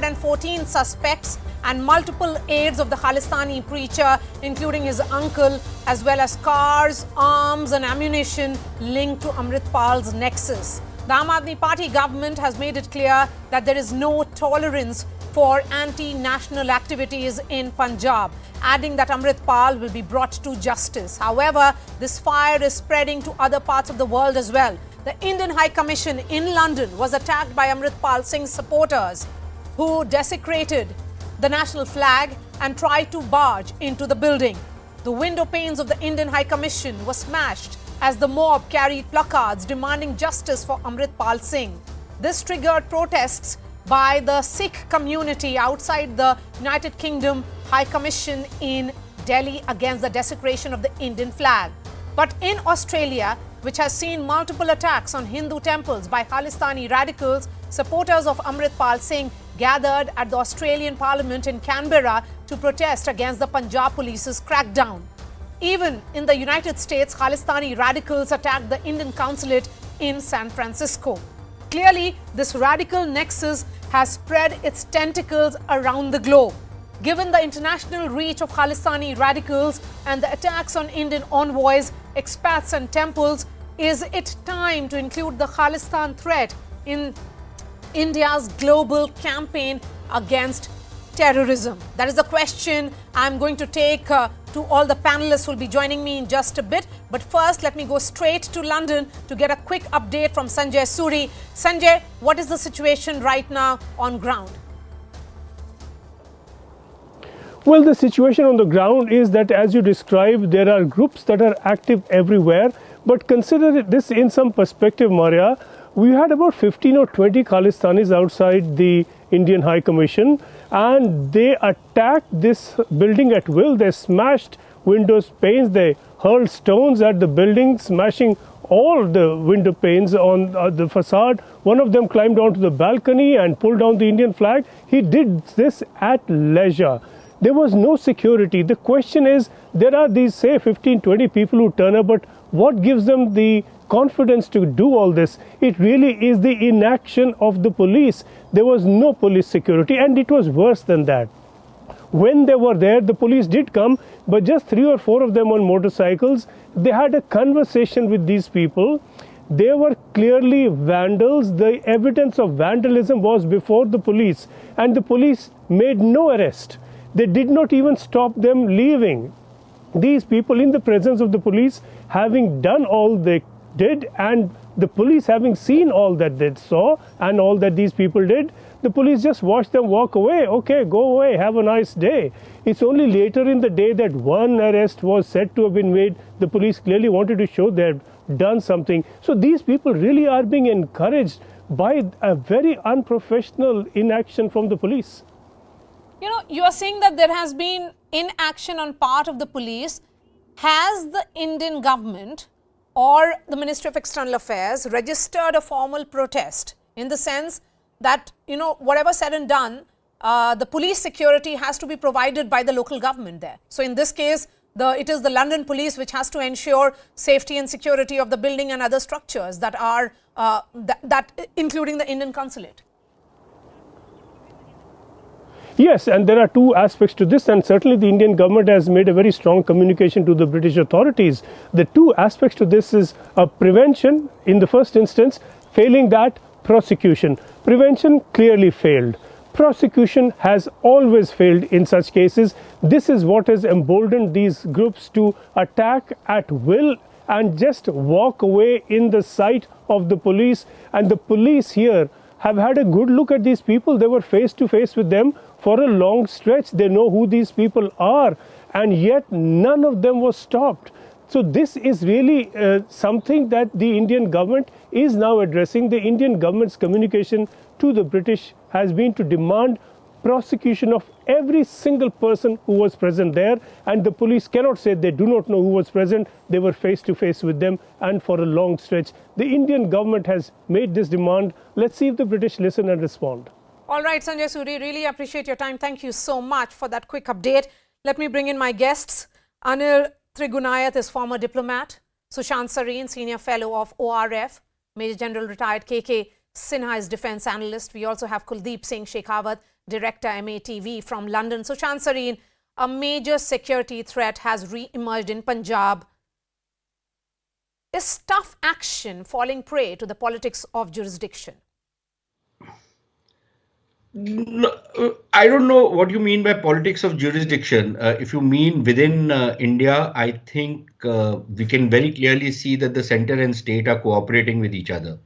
114 suspects and multiple aides of the Khalistani preacher, including his uncle, as well as cars, arms and ammunition linked to Amirtpal's nexus. The Aam Aadmi Party government has made it clear that there is no tolerance for anti-national activities in Punjab, adding that Amirtpal will be brought to justice. However, this fire is spreading to other parts of the world as well. The Indian High Commission in London was attacked by Amirtpal Singh's supporters, who desecrated the national flag and tried to barge into the building. The window panes of the Indian High Commission were smashed as the mob carried placards demanding justice for Amirtpal Singh. This triggered protests by the Sikh community outside the United Kingdom High Commission in Delhi against the desecration of the Indian flag. But in Australia, which has seen multiple attacks on Hindu temples by Khalistani radicals, supporters of Amirtpal Singh gathered at the Australian Parliament in Canberra to protest against the Punjab police's crackdown. Even in the United States, Khalistani radicals attacked the Indian consulate in San Francisco. Clearly, this radical nexus has spread its tentacles around the globe. Given the international reach of Khalistani radicals and the attacks on Indian envoys, expats and temples, is it time to include the Khalistan threat in India's global campaign against terrorism? That is the question I'm going to take to all the panelists who will be joining me in just a bit. But first, let me go straight to London to get a quick update from Sanjay Suri. Sanjay, what is the situation right now on ground? Well, the situation on the ground is that, as you described, there are groups that are active everywhere. But consider this in some perspective, Maria. We had about 15 or 20 Khalistanis outside the Indian High Commission, and they attacked this building at will. They smashed windows panes, they hurled stones at the building, smashing all the window panes on the facade. One of them climbed onto the balcony and pulled down the Indian flag. He did this at leisure. There was no security. The question is, there are these, say, 15, 20 people who turn up, but what gives them the confidence to do all this? It really is the inaction of the police. There was no police security, and it was worse than that. When they were there, the police did come, but just 3 or 4 of them on motorcycles. They had a conversation with these people. They were clearly vandals. The evidence of vandalism was before the police, and the police made no arrest. They did not even stop them leaving. These people, in the presence of the police, having done all they did, and the police having seen all that they saw and all that these people did, the police just watched them walk away. Okay, go away, have a nice day. It's only later in the day that one arrest was said to have been made. The police clearly wanted to show they had done something. So these people really are being encouraged by a very unprofessional inaction from the police. You know, you are saying that there has been inaction on part of the police. Has the Indian government or the Ministry of External Affairs registered a formal protest, in the sense that, you know, whatever said and done, the police security has to be provided by the local government there? So in this case, it is the London police which has to ensure safety and security of the building and other structures that are, including the Indian consulate. Yes, and there are two aspects to this, and certainly the Indian government has made a very strong communication to the British authorities. The two aspects to this is prevention in the first instance, failing that, prosecution. Prevention clearly failed. Prosecution has always failed in such cases. This is what has emboldened these groups to attack at will and just walk away in the sight of the police. And the police here have had a good look at these people. They were face to face with them for a long stretch. They know who these people are, and yet none of them was stopped. So this is really something that the Indian government is now addressing. The Indian government's communication to the British has been to demand prosecution of every single person who was present there, and the police cannot say they do not know who was present. They were face to face with them, and for a long stretch. The Indian government has made this demand. Let's see if the British listen and respond. All right, Sanjay Suri, really appreciate your time. Thank you so much for that quick update. Let me bring in my guests. Anil Trigunayat is former diplomat. Sushant Sareen, senior fellow of ORF. Major General retired KK Sinha is defense analyst. We also have Kuldeep Singh Shekhawat, director MATV from London. Sushant Sareen, a major security threat has re-emerged in Punjab. Is tough action falling prey to the politics of jurisdiction? No, I don't know what you mean by politics of jurisdiction. If you mean within India, I think we can very clearly see that the center and state are cooperating with each other.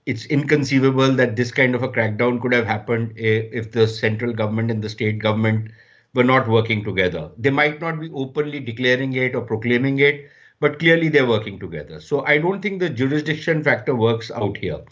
It's inconceivable that this kind of a crackdown could have happened if the central government and the state government were not working together. They might not be openly declaring it or proclaiming it, but clearly they're working together. So I don't think the jurisdiction factor works out here.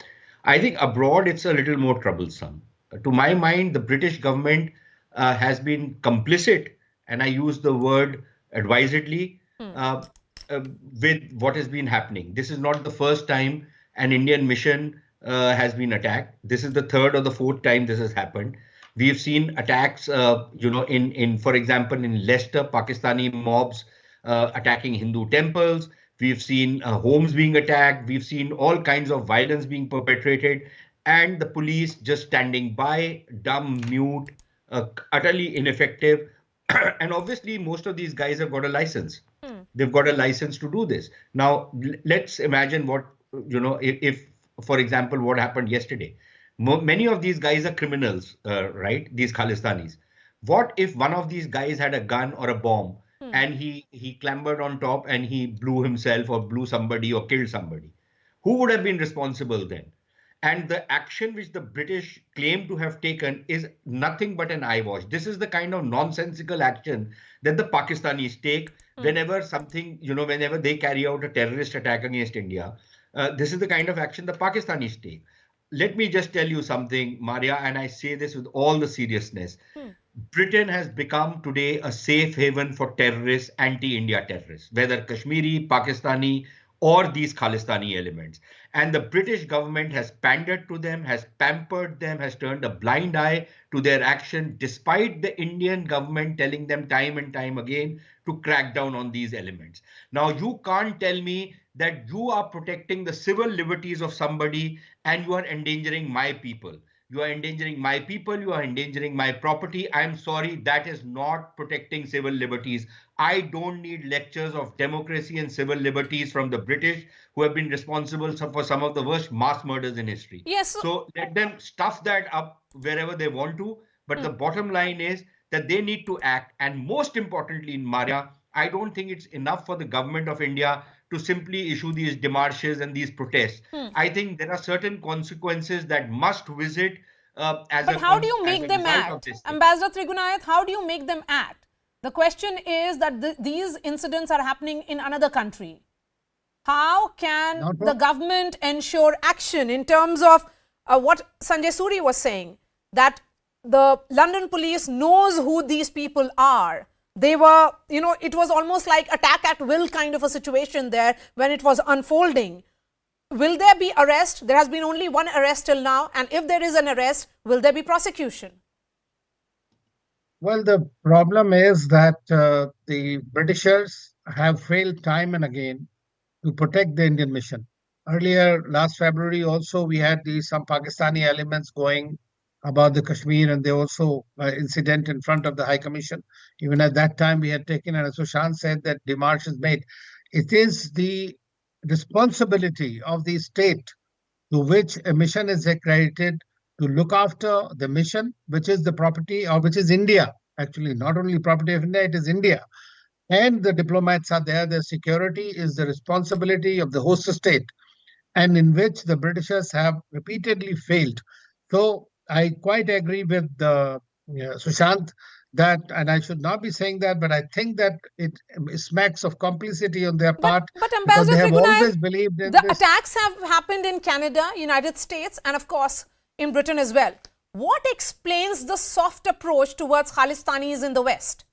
I think abroad it's a little more troublesome. To my mind, the British government has been complicit, and I use the word advisedly, with what has been happening. This is not the first time an Indian mission has been attacked. This is the third or the fourth time this has happened. We've seen attacks, for example, in Leicester, Pakistani mobs attacking Hindu temples. We've seen homes being attacked. We've seen all kinds of violence being perpetrated, and the police just standing by, dumb, mute, utterly ineffective. And obviously, most of these guys have got a license. They've got a license to do this. Now, let's imagine what, if, for example, what happened yesterday. Many of these guys are criminals, right? These Khalistanis. What if one of these guys had a gun or a bomb and he clambered on top and he blew himself or blew somebody or killed somebody? Who would have been responsible then? And the action which the British claim to have taken is nothing but an eyewash. This is the kind of nonsensical action that the Pakistanis take whenever whenever they carry out a terrorist attack against India. This is the kind of action the Pakistanis take. Let me just tell you something, Maria, and I say this with all the seriousness. Britain has become today a safe haven for terrorists, anti-India terrorists, whether Kashmiri, Pakistani, or these Khalistani elements. And the British government has pandered to them, has pampered them, has turned a blind eye to their action, despite the Indian government telling them time and time again to crack down on these elements. Now, you can't tell me that you are protecting the civil liberties of somebody and you are endangering my people. You are endangering my people, you are endangering my property. I'm sorry, that is not protecting civil liberties. I don't need lectures of democracy and civil liberties from the British, who have been responsible for some of the worst mass murders in history. Yes. So let them stuff that up wherever they want to. But the bottom line is that they need to act. And most importantly, in Maria, I don't think it's enough for the government of India to simply issue these demarches and these protests. I think there are certain consequences that must visit But how do you make them act? Ambassador Trigunath, how do you make them act? The question is that these incidents are happening in another country. How can the government ensure action in terms of what Sanjay Suri was saying, that the London police knows who these people are? They were, it was almost like attack at will kind of a situation there when it was unfolding. Will there be arrest? There has been only one arrest till now. And if there is an arrest, will there be prosecution? Well, the problem is that the Britishers have failed time and again to protect the Indian mission. Earlier, last February also, we had some Pakistani elements going about the Kashmir, and they also incident in front of the High Commission. Even at that time, we had taken, and as Sushant said, that demarche is made. It is the responsibility of the state to which a mission is accredited to look after the mission, which is the property, or which is India. Actually, not only property of India, it is India. And the diplomats are there. Their security is the responsibility of the host state, and in which the Britishers have repeatedly failed. So I quite agree with Sushant that, and I should not be saying that, but I think that it smacks of complicity on their part. But Ambassador they have Trigunath, always believed in the attacks have happened in Canada, United States, and of course in Britain as well. What explains the soft approach towards Khalistanis in the West?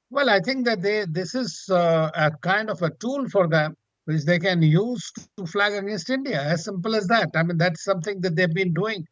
Well, I think that this is a kind of a tool for them, which they can use to flag against India. As simple as that. I mean, that's something that they've been doing.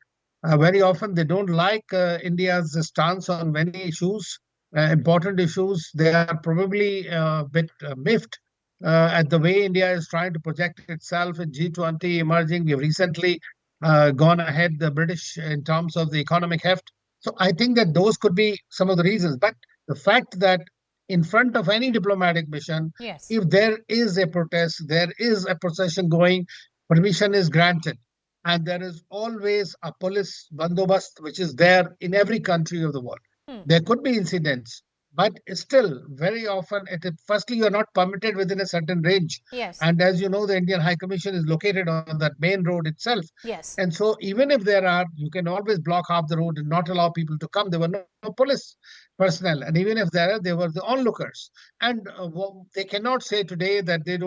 Very often they don't like India's stance on many issues, important issues. They are probably a bit miffed at the way India is trying to project itself in G20 emerging. We have recently gone ahead the British in terms of the economic heft. So I think that those could be some of the reasons. But the fact that in front of any diplomatic mission, Yes. if there is a protest, there is a procession going, permission is granted. And there is always a police bandobast which is there in every country of the world. Hmm. There could be incidents, but still, very often, firstly, you're not permitted within a certain range. Yes. And as you know, the Indian High Commission is located on that main road itself. Yes. And so, even if there are, you can always block half the road and not allow people to come. There were no police personnel. And even if there are, they were the onlookers. And they cannot say today that they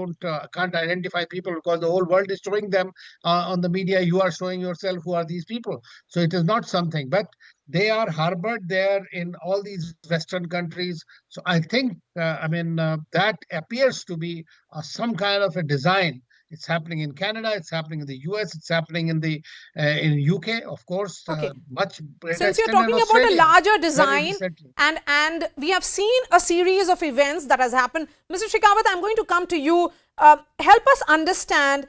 can't identify people because the whole world is showing them on the media. You are showing yourself who are these people. So, it is not something. But they are harbored there in all these Western countries. So I think, that appears to be some kind of a design. It's happening in Canada, it's happening in the US, it's happening in UK, of course, Okay. much greater Since you're extent in talking about a Australia, larger very design, recently. and we have seen a series of events that has happened. Mr. Shekhawat, I'm going to come to you. Help us understand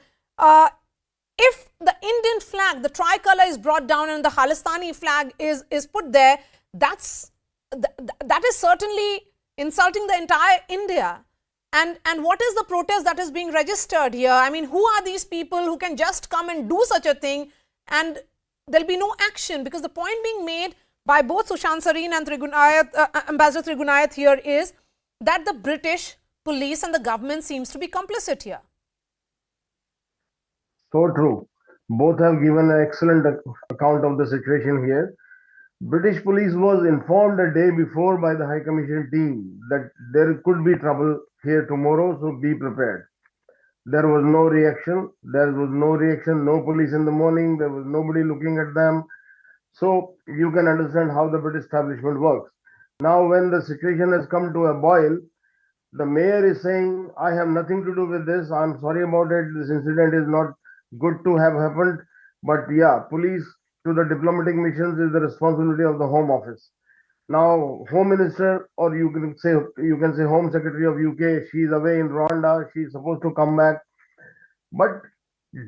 if the Indian flag, the tricolor is brought down and the Khalistani flag is put there, that is certainly insulting the entire India. And what is the protest that is being registered here? I mean, who are these people who can just come and do such a thing and there'll be no action? Because the point being made by both Sushant Sareen and Ambassador Trigunayat here is that the British police and the government seems to be complicit here. So true. Both have given an excellent account of the situation here. British police was informed a day before by the High Commission team that there could be trouble here tomorrow, so be prepared. There was no reaction. No police in the morning. There was nobody looking at them. So you can understand how the British establishment works. Now, when the situation has come to a boil, the mayor is saying, I have nothing to do with this. I'm sorry about it. This incident is not good to have happened. But yeah, police to the diplomatic missions is the responsibility of the Home Office. Now, Home Minister, or you can say Home Secretary of UK, she's away in Rwanda. She's supposed to come back. But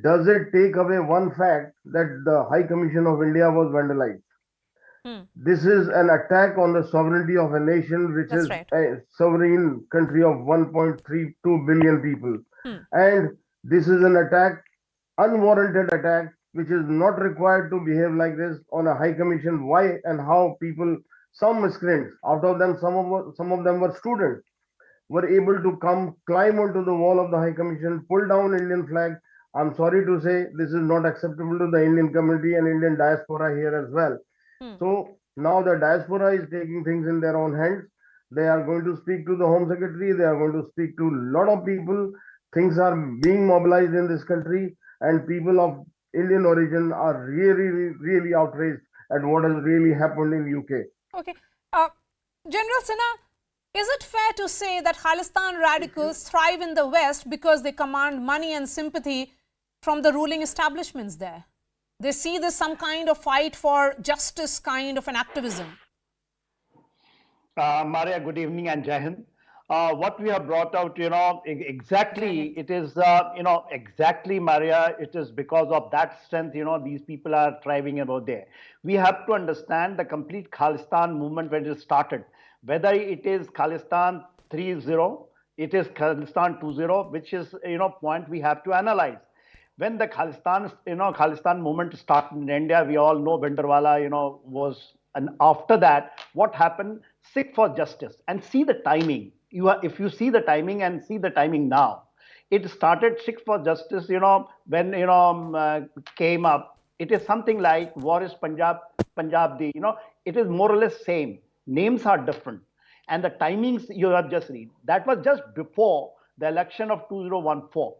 does it take away one fact that the High Commission of India was vandalized? This is an attack on the sovereignty of a nation which That's is right. a sovereign country of 1.32 billion people. And this is an attack, unwarranted attack, which is not required to behave like this on a high commission. Why and how people, some miscreants, out of them, some of them were students, were able to climb onto the wall of the High Commission, pull down Indian flag. I'm sorry to say this is not acceptable to the Indian community and Indian diaspora here as well. So now the diaspora is taking things in their own hands. They are going to speak to the Home Secretary. They are going to speak to a lot of people. Things are being mobilized in this country, and people of Indian origin are really, really outraged at what has really happened in UK. Okay. General Sinha, is it fair to say that Khalistan radicals thrive in the West because they command money and sympathy from the ruling establishments there? They see this some kind of fight for justice, kind of an activism. Maria, good evening and Jai Hind. What we have brought out, exactly, it is, exactly, Maria, it is because of that strength, these people are thriving about there. We have to understand the complete Khalistan movement when it started, whether it is Khalistan 3.0, it is Khalistan 2.0, which is, point we have to analyze. When the Khalistan movement started in India, we all know Bhindranwala, was, and after that, what happened? Seek for justice and see the timing. If you see the timing and see the timing now, it started Seek for justice, when, came up. It is something like Waris Punjab, it is more or less same. Names are different. And the timings you have just read, that was just before the election of 2014.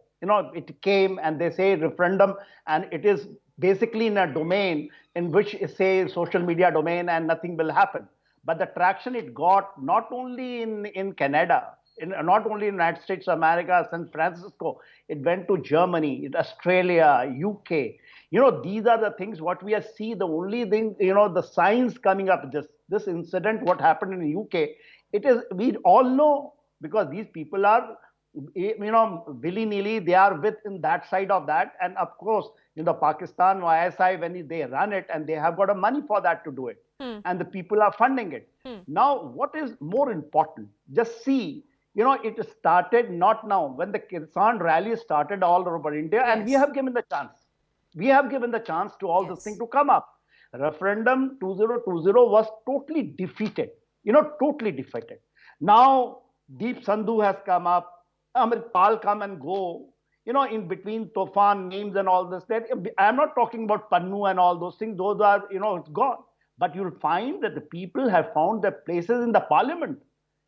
It came and they say referendum, and it is basically in a domain in which it says social media domain and nothing will happen. But the traction it got not only in Canada, not only in the United States of America, San Francisco, it went to Germany, Australia, UK. These are the things what we see. The only thing, the signs coming up, this incident, what happened in the UK, it is, we all know, because these people are, willy-nilly, they are within that side of that. And of course, Pakistan or ISI, when they run it, and they have got a money for that to do it, and the people are funding it. Now, what is more important? Just see, it started not now. When the Kisan rally started all over India, and we have given the chance. We have given the chance to all this thing to come up. Referendum 2020 was totally defeated. Totally defeated. Now, Deep Sandhu has come up. Amirtpal come and go. In between Tofan names and all this. I'm not talking about Pannu and all those things. Those are, it's gone. But you'll find that the people have found their places in the parliament.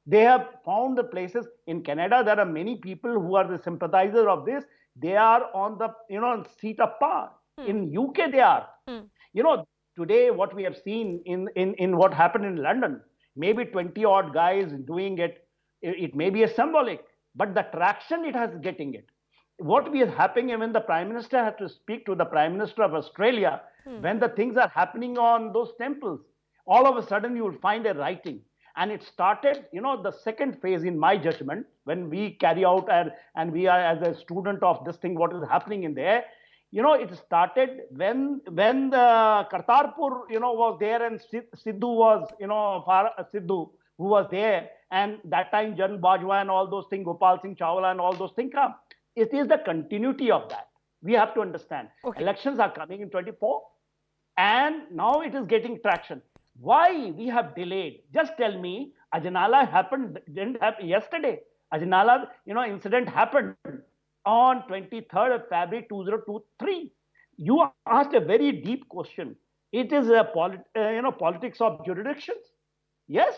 They have found the places in Canada. There are many people who are the sympathizers of this. They are on the, seat of power. In UK, they are. Today, what we have seen in what happened in London, maybe 20 odd guys doing it. It may be a symbolic, but the traction it has getting it. What is happening when the Prime Minister has to speak to the Prime Minister of Australia, when the things are happening on those temples, all of a sudden you will find a writing. And it started, the second phase in my judgment, when we carry out and we are as a student of this thing, what is happening in there, it started when the Kartarpur, was there, and Sidhu was, Sidhu, who was there, and that time Jan Bajwa and all those things, Gopal Singh Chawla and all those things come. It is the continuity of that. We have to understand. Elections are coming in 24, and now it is getting traction. Why we have delayed? Just tell me. Ajnala didn't happen yesterday. Ajnala, incident happened on 23rd of February 2023. You asked a very deep question. It is a politics of jurisdictions. Yes,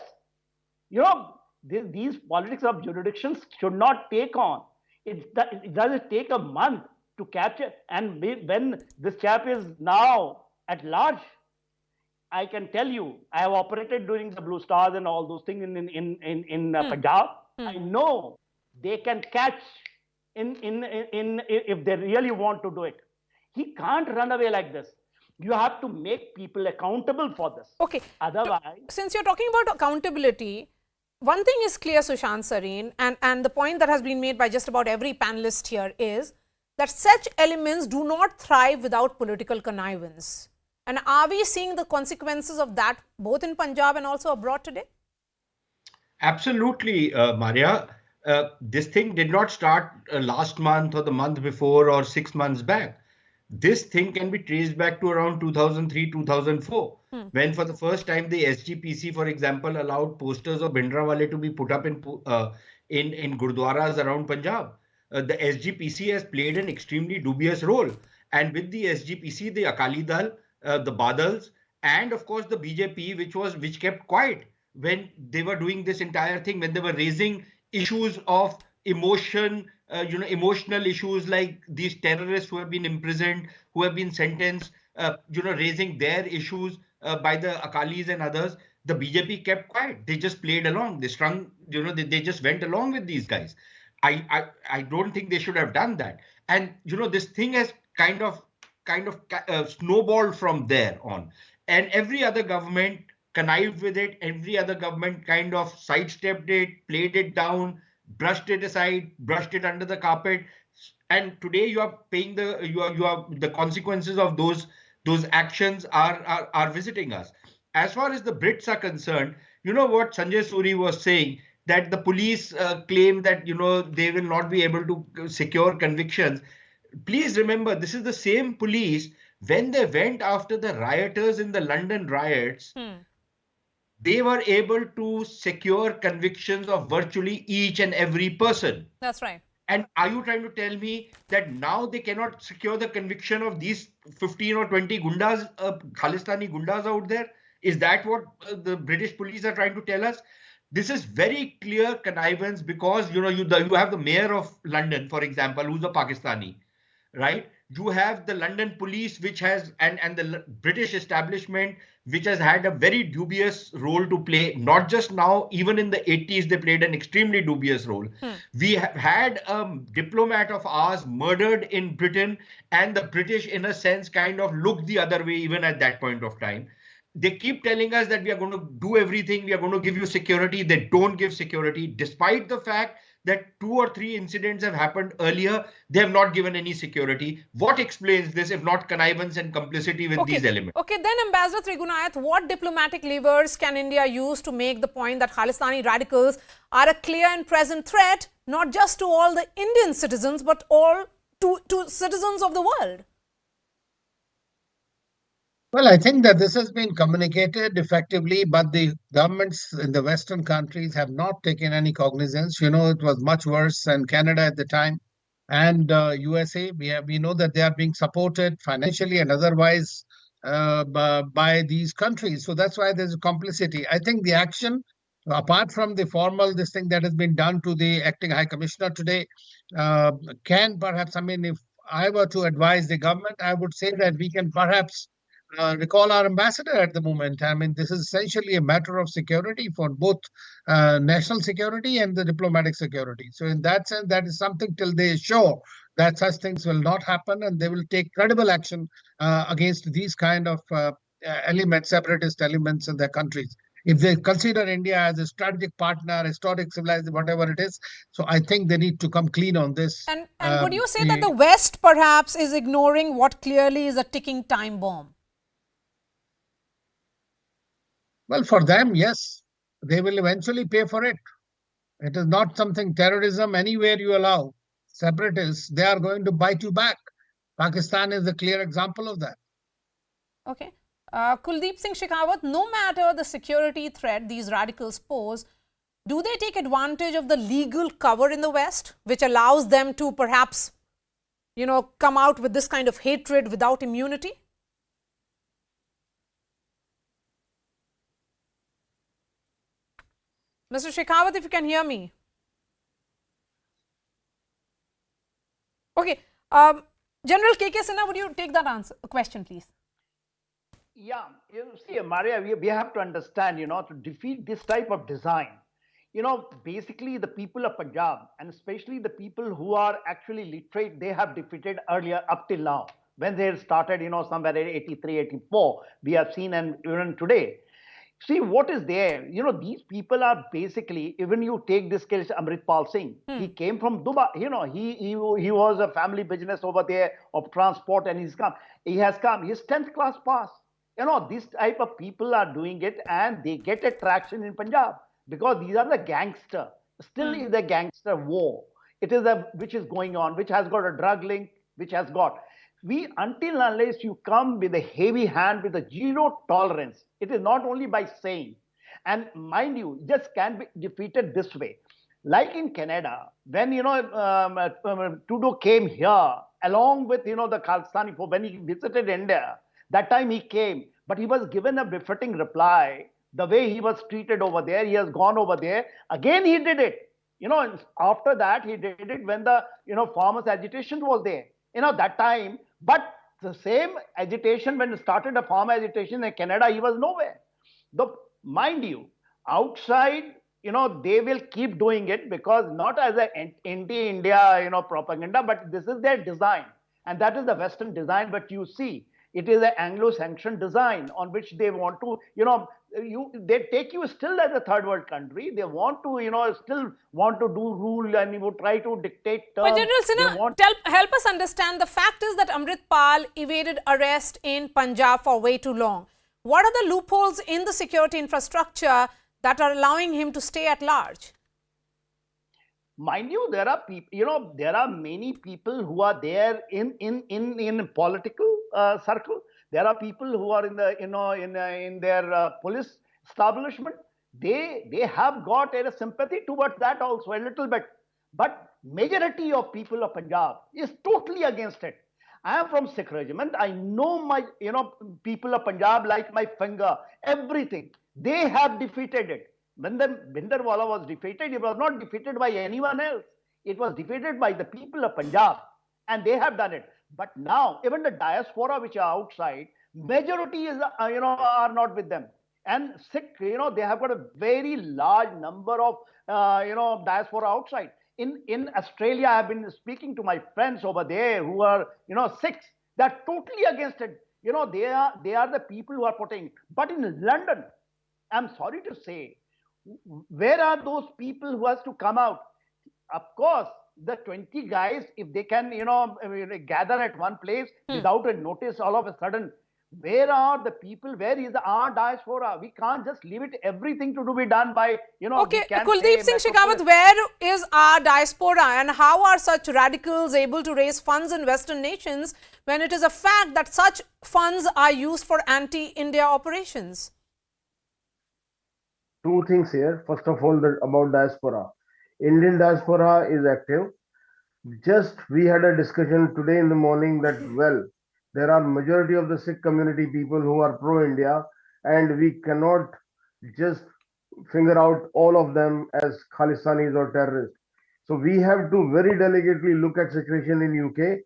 these politics of jurisdictions should not take on. It doesn't take a month to capture. And when this chap is now at large, I can tell you, I have operated during the Blue Stars and all those things in Punjab. I know they can catch if they really want to do it. He can't run away like this. You have to make people accountable for this. Okay. Otherwise, since you're talking about accountability, one thing is clear, Sushant Sareen, and the point that has been made by just about every panelist here is that such elements do not thrive without political connivance. And are we seeing the consequences of that both in Punjab and also abroad today? Absolutely, Maria. This thing did not start last month or the month before or 6 months back. This thing can be traced back to around 2003, 2004, when for the first time the SGPC, for example, allowed posters of Bhindranwale to be put up in Gurdwaras around Punjab. The SGPC has played an extremely dubious role. And with the SGPC, the Akali Dal, the Badals, and of course the BJP, which kept quiet when they were doing this entire thing, when they were raising issues of emotion, emotional issues like these terrorists who have been imprisoned, who have been sentenced, raising their issues by the Akalis and others. The BJP kept quiet. They just played along. They strung, they just went along with these guys. I don't think they should have done that. And, this thing has kind of snowballed from there on. And every other government connived with it. Every other government kind of sidestepped it, played it down, brushed it aside, brushed it under the carpet. And today you are paying the consequences of those actions are visiting us. As far as the Brits are concerned, what Sanjay Suri was saying, that the police claim that, they will not be able to secure convictions. Please remember, this is the same police, when they went after the rioters in the London riots, they were able to secure convictions of virtually each and every person. That's right. And are you trying to tell me that now they cannot secure the conviction of these 15 or 20 gundas, Khalistani gundas out there? Is that what the British police are trying to tell us? This is very clear connivance because, you have the mayor of London, for example, who's a Pakistani, right? You have the London police, which has, and the British establishment, which has had a very dubious role to play. Not just now, even in the 80s, they played an extremely dubious role. We have had a diplomat of ours murdered in Britain, and the British, in a sense, kind of looked the other way even at that point of time. They keep telling us that we are going to do everything. We are going to give you security. They don't give security, despite the fact that 2 or 3 incidents have happened earlier. They have not given any security. What explains this if not connivance and complicity with these elements? Okay, then Ambassador Trigunath, what diplomatic levers can India use to make the point that Khalistani radicals are a clear and present threat, not just to all the Indian citizens, but all to citizens of the world? Well, I think that this has been communicated effectively, but the governments in the Western countries have not taken any cognizance. You know, it was much worse in Canada at the time and USA. We know that they are being supported financially and otherwise by these countries. So that's why there's a complicity. I think the action, apart from the formal this thing that has been done to the acting high commissioner today, can perhaps, I mean, if I were to advise the government, I would say that we can perhaps recall our ambassador at the moment. I mean, this is essentially a matter of security for both national security and the diplomatic security. So in that sense, that is something till they show that such things will not happen and they will take credible action against these kind of elements, separatist elements in their countries. If they consider India as a strategic partner, historic civilization, whatever it is, so I think they need to come clean on this. And would you say that the West perhaps is ignoring what clearly is a ticking time bomb? Well, for them, yes, they will eventually pay for it. It is not something terrorism anywhere you allow. Separatists, they are going to bite you back. Pakistan is a clear example of that. Okay. Kuldeep Singh Shekhawat, no matter the security threat these radicals pose, do they take advantage of the legal cover in the West, which allows them to perhaps, you know, come out with this kind of hatred without immunity? Mr. Shekhawat, if you can hear me. Okay. General K.K. Sinha, would you take that question, please? Yeah, you see, Maria, we have to understand, you know, to defeat this type of design, you know, basically the people of Punjab and especially the people who are actually literate, they have defeated earlier up till now. When they started, you know, somewhere in 83, 84, we have seen, and even today. See, what is there? You know, these people are basically, even you take this case, Amirtpal Singh, he came from Dubai, you know, he was a family business over there of transport and he has come, his 10th class pass. You know, this type of people are doing it and they get a traction in Punjab because these are the gangster. Still is a gangster war. It is which is going on, which has got a drug link, which has got. Until unless you come with a heavy hand, with a zero tolerance, it is not only by saying, and mind you, just can be defeated this way. Like in Canada, when, you know, Trudeau came here, along with, you know, the Khalistani, when he visited India, that time he came, but he was given a befitting reply. The way he was treated over there, he has gone over there. Again, he did it. You know, after that, he did it when the, you know, farmers' agitation was there. You know, that time, but the same agitation, when it started a farmer agitation in Canada, he was nowhere. Mind you, outside, you know, they will keep doing it because not as an anti-India, you know, propaganda, but this is their design. And that is the Western design, but you see, it is an Anglo-sanctioned design on which they want to, you know, they take you still as a third world country. They want to, you know, still want to do rule and you would try to dictate terms. But General Sinha, help us understand. The fact is that Amirtpal evaded arrest in Punjab for way too long. What are the loopholes in the security infrastructure that are allowing him to stay at large? Mind you, there are people, you know, there are many people who are there in political circle. There are people who are in the, you know, in their police establishment. They have got a sympathy towards that also a little bit. But majority of people of Punjab is totally against it. I am from Sikh regiment. I know my, you know, people of Punjab like my finger, everything. They have defeated it. When the Bhindranwala was defeated, it was not defeated by anyone else. It was defeated by the people of Punjab, and they have done it. But now, even the diaspora which are outside, majority is, you know, are not with them. And Sikh, you know, they have got a very large number of, you know, diaspora outside. In Australia, I have been speaking to my friends over there who are, you know, Sikhs. They are totally against it. You know, they are the people who are putting. But in London, I'm sorry to say, where are those people who has to come out? of course, the 20 guys, if they can, gather at one place without a notice, all of a sudden, where are the people? Where is our diaspora? We can't just leave it everything to be done by, Okay, Kuldeep Singh Shekhawat, where is our diaspora and how are such radicals able to raise funds in Western nations when it is a fact that such funds are used for anti-India operations? Two things here. First of all, about diaspora. Indian diaspora is active. Just we had a discussion today in the morning that, well, there are majority of the Sikh community people who are pro-India, and we cannot just finger out all of them as Khalistanis or terrorists. So we have to very delicately look at situation in UK.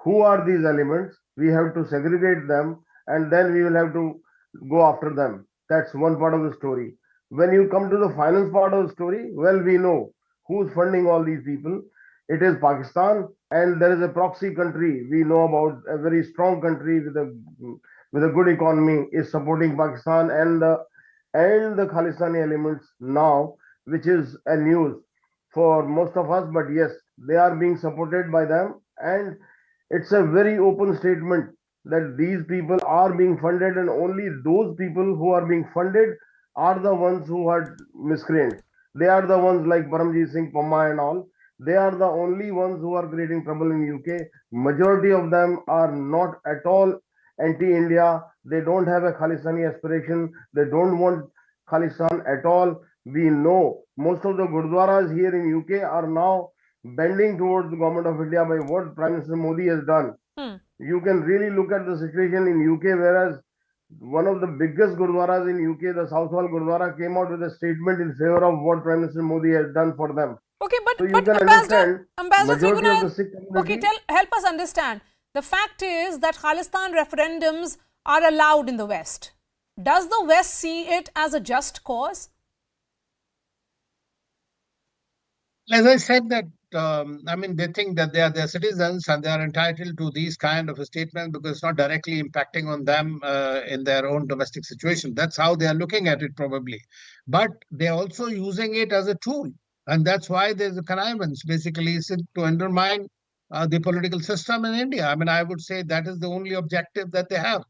Who are these elements? We have to segregate them, and then we will have to go after them. That's one part of the story. When you come to the finance part of the story, well, we know who's funding all these people. It is Pakistan, and there is a proxy country we know about, a very strong country with a good economy is supporting Pakistan and the Khalistani elements now, which is a news for most of us. But yes, they are being supported by them, and it's a very open statement that these people are being funded, and only those people who are being funded are the ones who are miscreants. They are the ones like Paramjit Singh Pamma and all. They are the only ones who are creating trouble in UK. Majority of them are not at all anti-India. They don't have a Khalistani aspiration. They don't want Khalistan at all. We know most of the Gurdwaras here in UK are now bending towards the government of India by what Prime Minister Modi has done. You can really look at the situation in UK, whereas one of the biggest Gurdwaras in UK, the Southall Gurdwara, came out with a statement in favor of what Prime Minister Modi has done for them. Okay, but, so you but can Ambassador okay, help us understand. The fact is that Khalistan referendums are allowed in the West. Does the West see it as a just cause? As I said that, they think that they are their citizens and they are entitled to these kind of statements because it's not directly impacting on them in their own domestic situation. That's how they are looking at it probably. But they're also using it as a tool. And that's why there's a connivance, basically, is to undermine the political system in India. I would say that is the only objective that they have.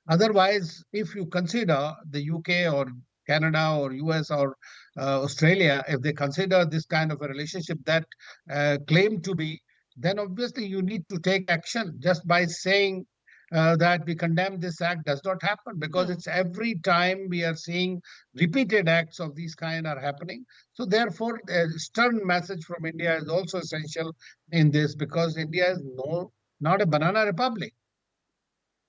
Otherwise, if you consider the UK or Canada or US or Australia, if they consider this kind of a relationship that claim to be, then obviously you need to take action. Just by saying that we condemn this act does not happen, because it's every time we are seeing repeated acts of these kind are happening. So therefore, a stern message from India is also essential in this, because India is not a banana republic.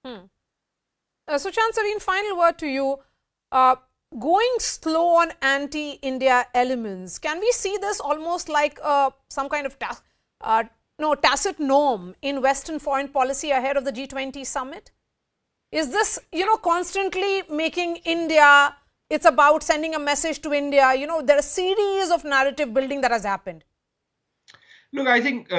Sushant Sareen, final word to you. Going slow on anti-India elements, can we see this almost like some kind of tacit norm in Western foreign policy ahead of the G20 summit? Is this, constantly making India, it's about sending a message to India, there are a series of narrative building that has happened. Look, I think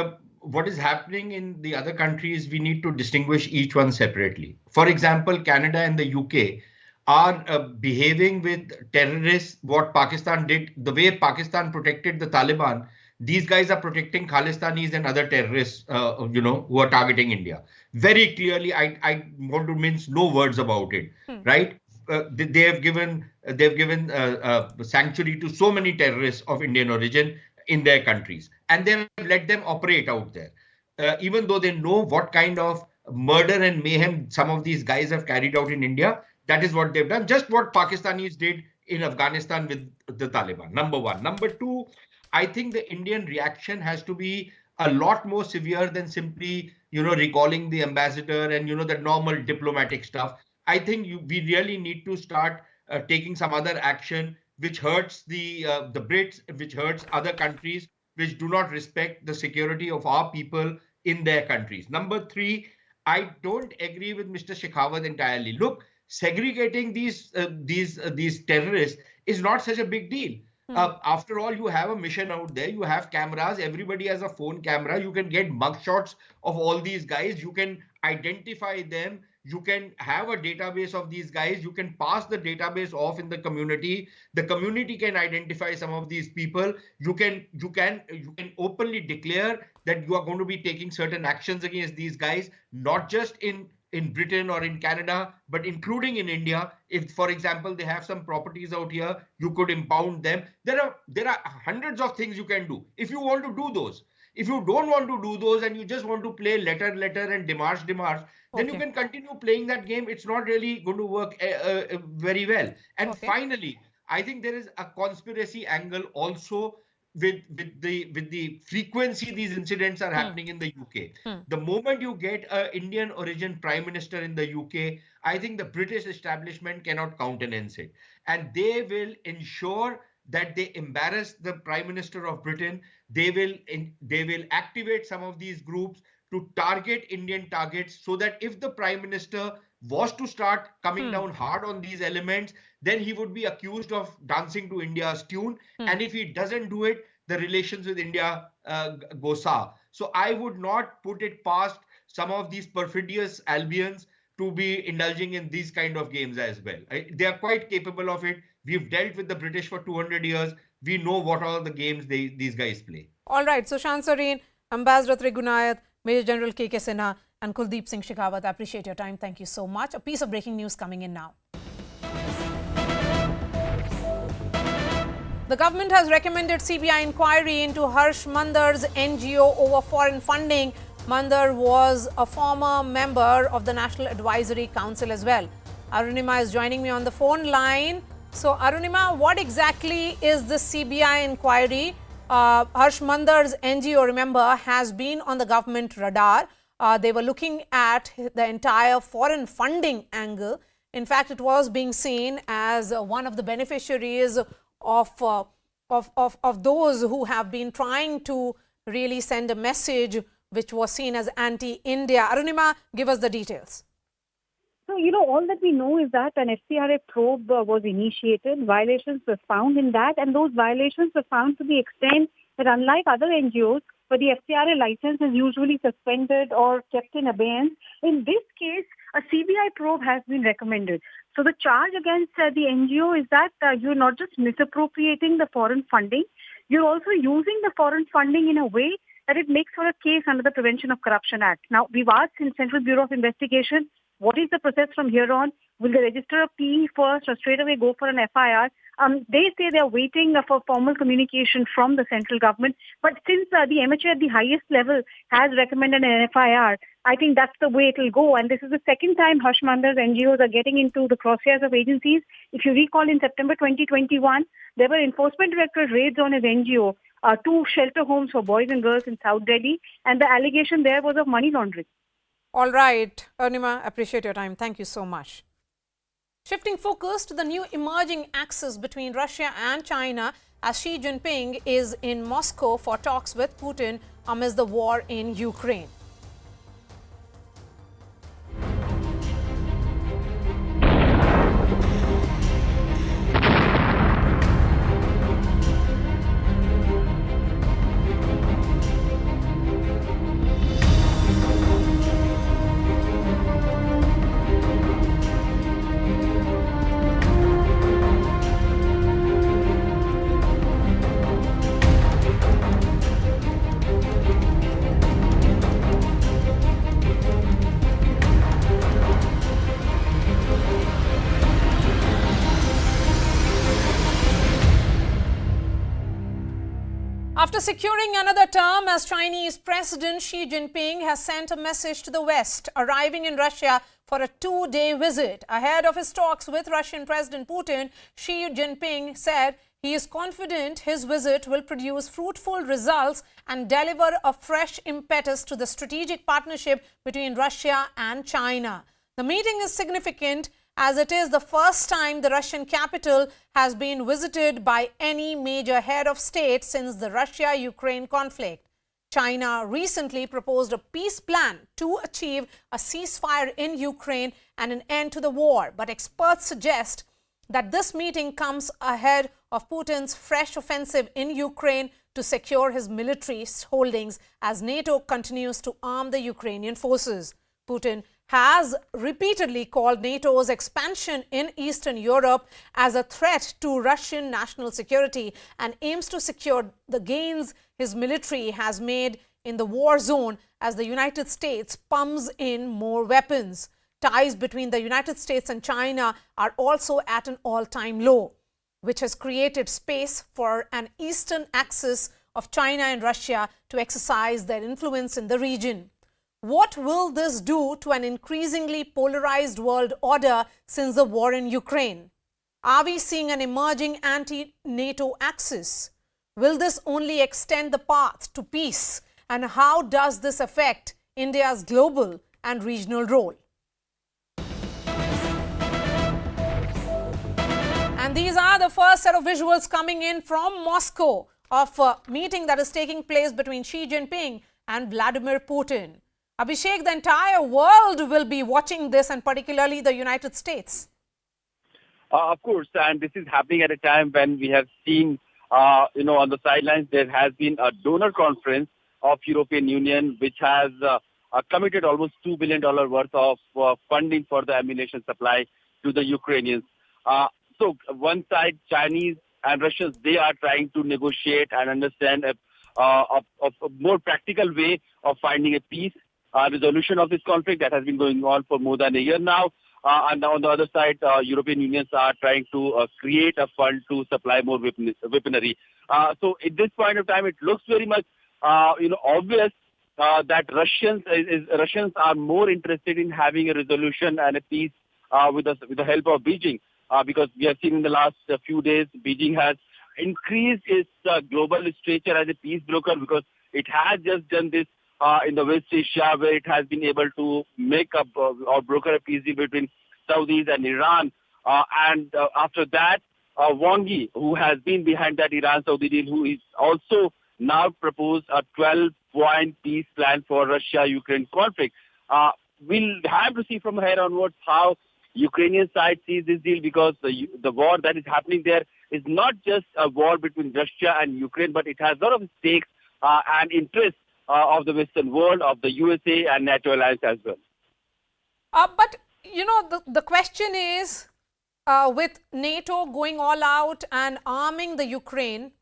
what is happening in the other countries, we need to distinguish each one separately. For example, Canada and the UK are behaving with terrorists, what Pakistan did, the way Pakistan protected the Taliban. These guys are protecting Khalistanis and other terrorists, who are targeting India. Very clearly, I want to mince no words about it, right? They have given sanctuary to so many terrorists of Indian origin in their countries, and they have let them operate out there, even though they know what kind of murder and mayhem some of these guys have carried out in India. That is what they've done. Just what Pakistanis did in Afghanistan with the Taliban. Number one. Number two, I think the Indian reaction has to be a lot more severe than simply, recalling the ambassador and, the normal diplomatic stuff. I think we really need to start taking some other action which hurts the Brits, which hurts other countries, which do not respect the security of our people in their countries. Number three, I don't agree with Mr. Shekhawat entirely. Look, segregating these terrorists is not such a big deal. After all, you have a mission out there. You have cameras. Everybody has a phone camera. You can get mugshots of all these guys. You can identify them. You can have a database of these guys. You can pass the database off in the community. The community can identify some of these people. You can openly declare that you are going to be taking certain actions against these guys, not just in Britain or in Canada, but including in India. If, for example, they have some properties out here, you could impound them. There are hundreds of things you can do if you want to do those. If you don't want to do those and you just want to play letter and demarche, then you can continue playing that game. It's not really going to work very well. And finally, I think there is a conspiracy angle also with the frequency these incidents are happening in the UK. The moment you get an Indian origin prime minister in the UK, I think the British establishment cannot countenance it. And they will ensure that they embarrass the Prime Minister of Britain. They will activate some of these groups to target Indian targets, so that if the Prime Minister was to start coming down hard on these elements, then he would be accused of dancing to India's tune. And if he doesn't do it, the relations with India go sour. So I would not put it past some of these perfidious Albions to be indulging in these kind of games as well. They are quite capable of it. We've dealt with the British for 200 years. We know what all the games these guys play. All right. So, Shan Sareen, Ambassador Trigunayat, Major General K.K. Sinha and Kuldeep Singh Shekhawat, I appreciate your time. Thank you so much. A piece of breaking news coming in now. The government has recommended CBI inquiry into Harsh Mander's NGO over foreign funding. Mander was a former member of the National Advisory Council as well. Arunima is joining me on the phone line. So, Arunima, what exactly is the CBI inquiry? Harsh Mander's NGO, remember, has been on the government radar. They were looking at the entire foreign funding angle. In fact, it was being seen as one of the beneficiaries of those who have been trying to really send a message which was seen as anti-India. Arunima, give us the details. So, all that we know is that an FCRA probe was initiated. Violations were found in that, and those violations were found to the extent that, unlike other NGOs, where the FCRA license is usually suspended or kept in abeyance, in this case, a CBI probe has been recommended. So, the charge against the NGO is that you're not just misappropriating the foreign funding, you're also using the foreign funding in a way that it makes for a case under the Prevention of Corruption Act. Now, we've asked in Central Bureau of Investigation, what is the process from here on? Will they register a PE first or straight away go for an FIR? They say they're waiting for formal communication from the central government. But since the MHA at the highest level has recommended an FIR, I think that's the way it will go. And this is the second time Harsh Mander's NGOs are getting into the crosshairs of agencies. If you recall, in September 2021, there were enforcement directorate raids on his NGO, 2 shelter homes for boys and girls in South Delhi. And the allegation there was of money laundering. All right, Arunima, appreciate your time. Thank you so much. Shifting focus to the new emerging axis between Russia and China, as Xi Jinping is in Moscow for talks with Putin amidst the war in Ukraine. After securing another term as Chinese President, Xi Jinping has sent a message to the West, arriving in Russia for a 2-day visit. Ahead of his talks with Russian President Putin, Xi Jinping said he is confident his visit will produce fruitful results and deliver a fresh impetus to the strategic partnership between Russia and China. The meeting is significant as it is the first time the Russian capital has been visited by any major head of state since the Russia-Ukraine conflict. China recently proposed a peace plan to achieve a ceasefire in Ukraine and an end to the war. But experts suggest that this meeting comes ahead of Putin's fresh offensive in Ukraine to secure his military holdings as NATO continues to arm the Ukrainian forces. Putin has repeatedly called NATO's expansion in Eastern Europe as a threat to Russian national security and aims to secure the gains his military has made in the war zone as the United States pumps in more weapons. Ties between the United States and China are also at an all-time low, which has created space for an eastern axis of China and Russia to exercise their influence in the region. What will this do to an increasingly polarized world order since the war in Ukraine? Are we seeing an emerging anti-NATO axis? Will this only extend the path to peace? And how does this affect India's global and regional role? And these are the first set of visuals coming in from Moscow of a meeting that is taking place between Xi Jinping and Vladimir Putin. Abhishek, the entire world will be watching this, and particularly the United States. Of course, and this is happening at a time when we have seen, on the sidelines, there has been a donor conference of European Union, which has committed almost $2 billion worth of funding for the ammunition supply to the Ukrainians. So one side, Chinese and Russians, they are trying to negotiate and understand a more practical way of finding a peace resolution of this conflict that has been going on for more than a year now. And on the other side, European unions are trying to create a fund to supply more weaponry. So at this point of time, it looks very much, obvious that Russians are more interested in having a resolution and a peace with the help of Beijing. Because we have seen in the last few days, Beijing has increased its global stature as a peace broker, because it has just done this in the West Asia, where it has been able to make up or broker a peace deal between Saudis and Iran. And after that, Wang Yi, who has been behind that Iran-Saudi deal, who is also now proposed a 12-point peace plan for Russia-Ukraine conflict. We'll have to see from here onwards how Ukrainian side sees this deal, because the war that is happening there is not just a war between Russia and Ukraine, but it has a lot of stakes and interests of the Western world, of the USA and NATO alliance as well. But, the question is, with NATO going all out and arming the Ukraine,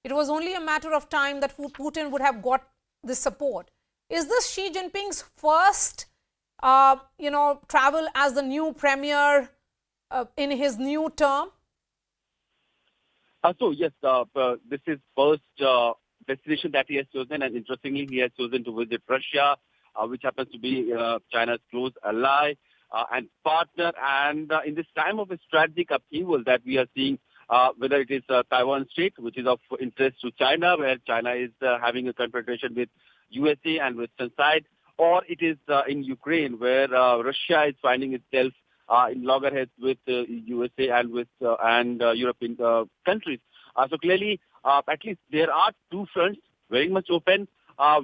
it was only a matter of time that Putin would have got this support. Is this Xi Jinping's first travel as the new premier in his new term? So yes, this is first destination that he has chosen, and interestingly, he has chosen to visit Russia, which happens to be China's close ally and partner. And in this time of a strategic upheaval that we are seeing, whether it is Taiwan Strait, which is of interest to China, where China is having a confrontation with USA and Western side, or it is in Ukraine, where Russia is finding itself in loggerheads with USA and with European countries. So clearly, at least there are two fronts very much open,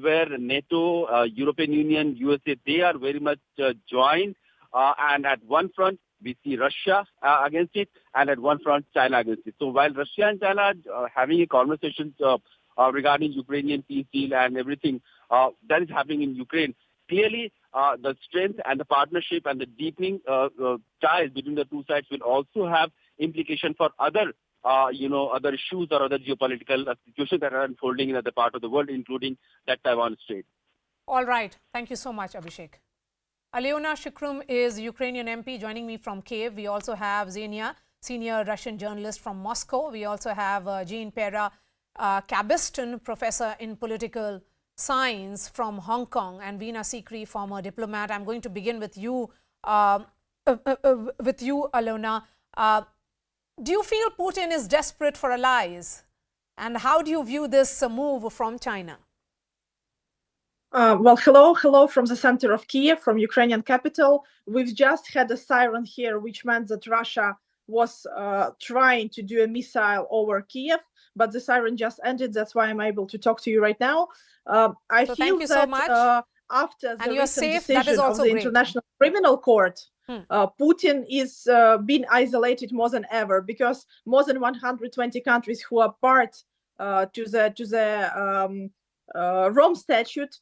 where NATO, European Union, USA, they are very much joined. And at one front, we see Russia against it, and at one front, China against it. So while Russia and China are having a conversation regarding Ukrainian peace deal and everything that is happening in Ukraine, clearly the strength and the partnership and the deepening ties between the two sides will also have implication for other issues or other geopolitical situations that are unfolding in other parts of the world, including that Taiwan Strait. All right. Thank you so much, Abhishek. Alyona Shikrum is Ukrainian MP joining me from Kiev. We also have Xenia, senior Russian journalist from Moscow. We also have Jean Pera Cabiston, professor in political science from Hong Kong, and Veena Sikri, former diplomat. I'm going to begin with you, Alyona. Do you feel Putin is desperate for allies? And how do you view this move from China? Well, hello from the center of Kiev, from Ukrainian capital. We've just had a siren here, which meant that Russia was trying to do a missile over Kiev, but the siren just ended. That's why I'm able to talk to you right now. I feel that so much. After the recent decision of the International Criminal Court, Putin is being isolated more than ever, because more than 120 countries who are part to the Rome Statute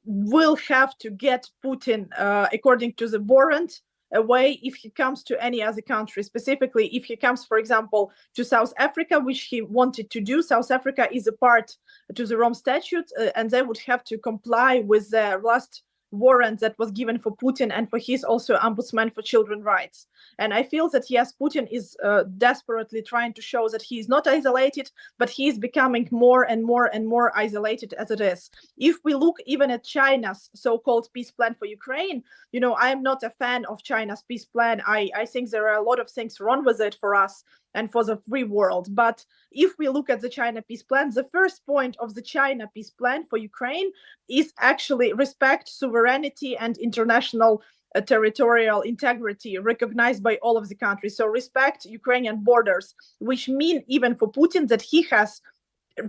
will have to get Putin, according to the warrant, away if he comes to any other country. Specifically, if he comes, for example, to South Africa, which he wanted to do. South Africa is a part to the Rome Statute, and they would have to comply with the last warrant that was given for Putin and for his also ombudsman for children's rights. And I feel that, yes, Putin is desperately trying to show that he is not isolated, but he is becoming more and more and more isolated as it is. If we look even at China's so-called peace plan for Ukraine, you know, I am not a fan of China's peace plan. I think there are a lot of things wrong with it for us and for the free world. But if we look at the China peace plan, the first point of the China peace plan for Ukraine is actually respect sovereignty and international territorial integrity recognized by all of the countries. So respect Ukrainian borders, which mean even for Putin that he has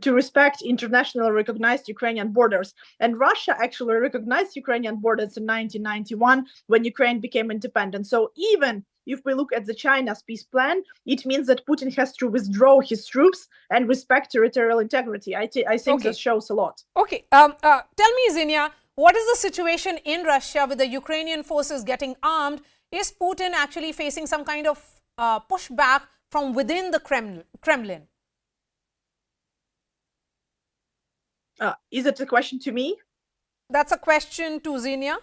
to respect internationally recognized Ukrainian borders. And Russia actually recognized Ukrainian borders in 1991 when Ukraine became independent. So even if we look at the China's peace plan, it means that Putin has to withdraw his troops and respect territorial integrity. I think that shows a lot. Okay. Tell me, Ksenia, what is the situation in Russia with the Ukrainian forces getting armed? Is Putin actually facing some kind of pushback from within the Kremlin? Is it a question to me? That's a question to Ksenia.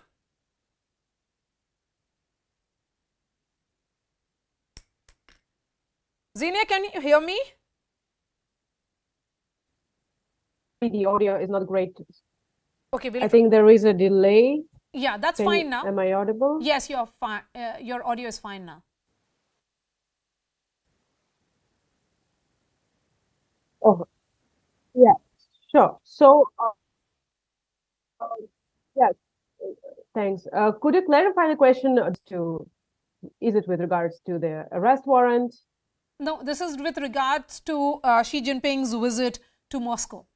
Ksenia, can you hear me? The audio is not great. Okay, I think there is a delay. Yeah, that's fine now. Am I audible? Yes, you're fine. Your audio is fine now. Oh, yeah, sure. So, yeah, thanks. Could you clarify the question is it with regards to the arrest warrant? No, this is with regards to Xi Jinping's visit to Moscow.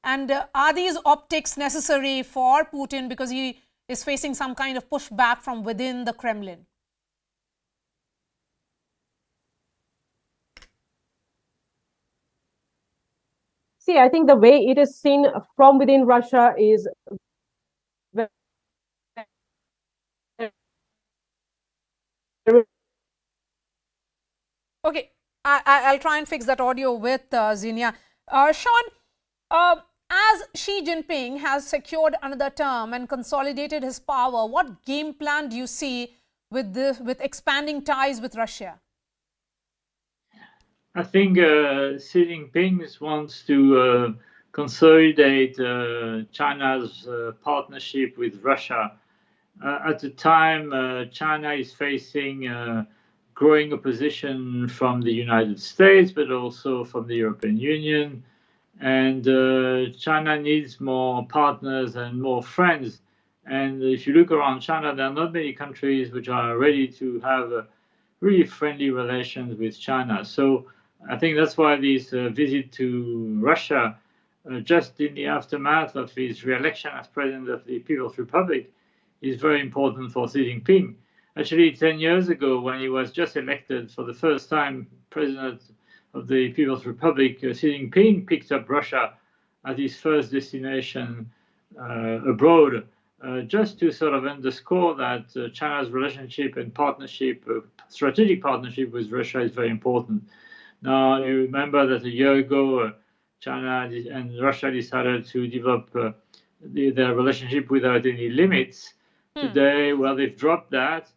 And are these optics necessary for Putin because he is facing some kind of pushback from within the Kremlin? See, I think the way it is seen from within Russia is Okay, I'll try and fix that audio with Ksenia. Sean, as Xi Jinping has secured another term and consolidated his power, what game plan do you see with expanding ties with Russia? I think Xi Jinping wants to consolidate China's partnership with Russia. At the time, China is facing growing opposition from the United States, but also from the European Union. And China needs more partners and more friends. And if you look around China, there are not many countries which are ready to have really friendly relations with China. So I think that's why this visit to Russia, just in the aftermath of his re-election as president of the People's Republic, is very important for Xi Jinping. Actually, 10 years ago, when he was just elected for the first time president of the People's Republic, Xi Jinping picked up Russia as his first destination abroad, just to sort of underscore that China's relationship and partnership, strategic partnership with Russia is very important. Now, you remember that a year ago, China and Russia decided to develop their relationship without any limits. Today, well, they've dropped that,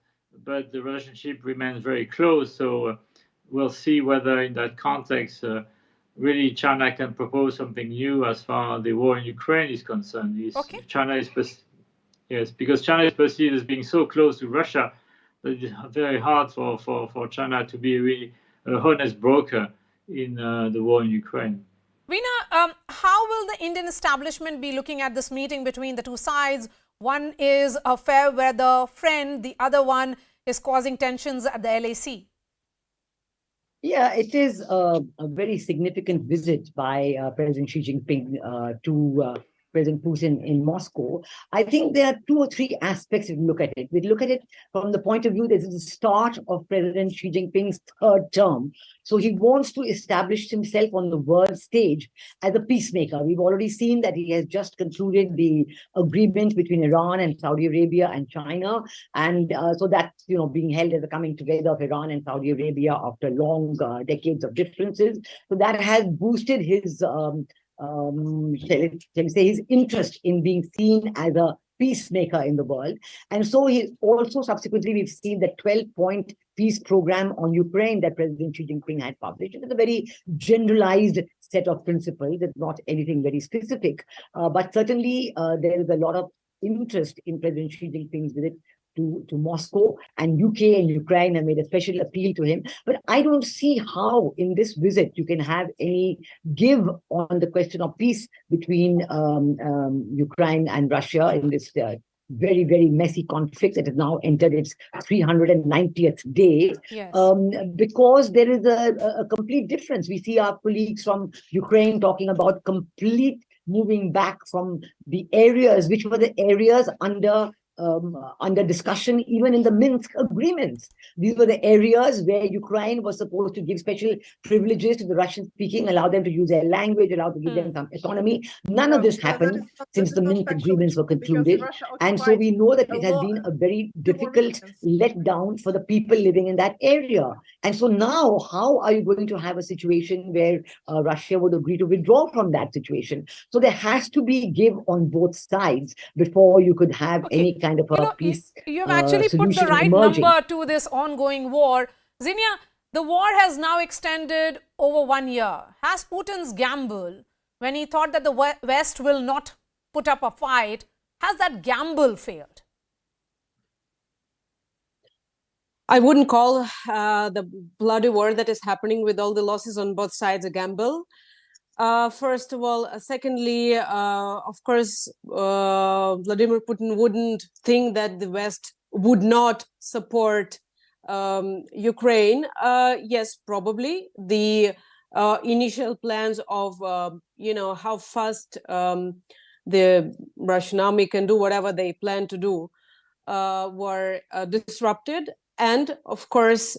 but the relationship remains very close. So we'll see whether in that context, really China can propose something new as far as the war in Ukraine is concerned. Okay. Because China is perceived as being so close to Russia that it's very hard for China to be really a honest broker in the war in Ukraine. Veena, how will the Indian establishment be looking at this meeting between the two sides? One is a fair weather friend, the other one is causing tensions at the LAC. Yeah, it is a very significant visit by President Xi Jinping to President Putin in Moscow, I think there are 2 or 3 aspects if you look at it. We look at it from the point of view that this is the start of President Xi Jinping's 3rd term. So he wants to establish himself on the world stage as a peacemaker. We've already seen that he has just concluded the agreement between Iran and Saudi Arabia and China. And so that's, being held as a coming together of Iran and Saudi Arabia after long decades of differences. So that has boosted his shall we say, his interest in being seen as a peacemaker in the world. And so he also subsequently, we've seen the 12-point peace program on Ukraine that President Xi Jinping had published. It is a very generalized set of principles. It's not anything very specific, but certainly there is a lot of interest in President Xi Jinping's visit to Moscow, and UK and Ukraine have made a special appeal to him. But I don't see how in this visit you can have any give on the question of peace between Ukraine and Russia in this very, very messy conflict that has now entered its 390th day. Yes. Because there is a complete difference. We see our colleagues from Ukraine talking about complete moving back from the areas, which were the areas under discussion even in the Minsk agreements. These were the areas where Ukraine was supposed to give special privileges to the Russian-speaking, allow them to use their language, allow to give them some autonomy. None of this happened since the Minsk agreements were concluded. And so we know that it has been a very difficult letdown for the people living in that area. And so now, how are you going to have a situation where Russia would agree to withdraw from that situation? So there has to be give on both sides before you could have any kind of a peace. You've actually put the right number to this ongoing war. Zinia, the war has now extended over 1 year. Has Putin's gamble, when he thought that the West will not put up a fight, has that gamble failed? I wouldn't call the bloody war that is happening with all the losses on both sides a gamble. First of all. Secondly, of course, Vladimir Putin wouldn't think that the West would not support Ukraine. Yes, probably. The initial plans of, how fast the Russian army can do whatever they plan to do were disrupted. And, of course,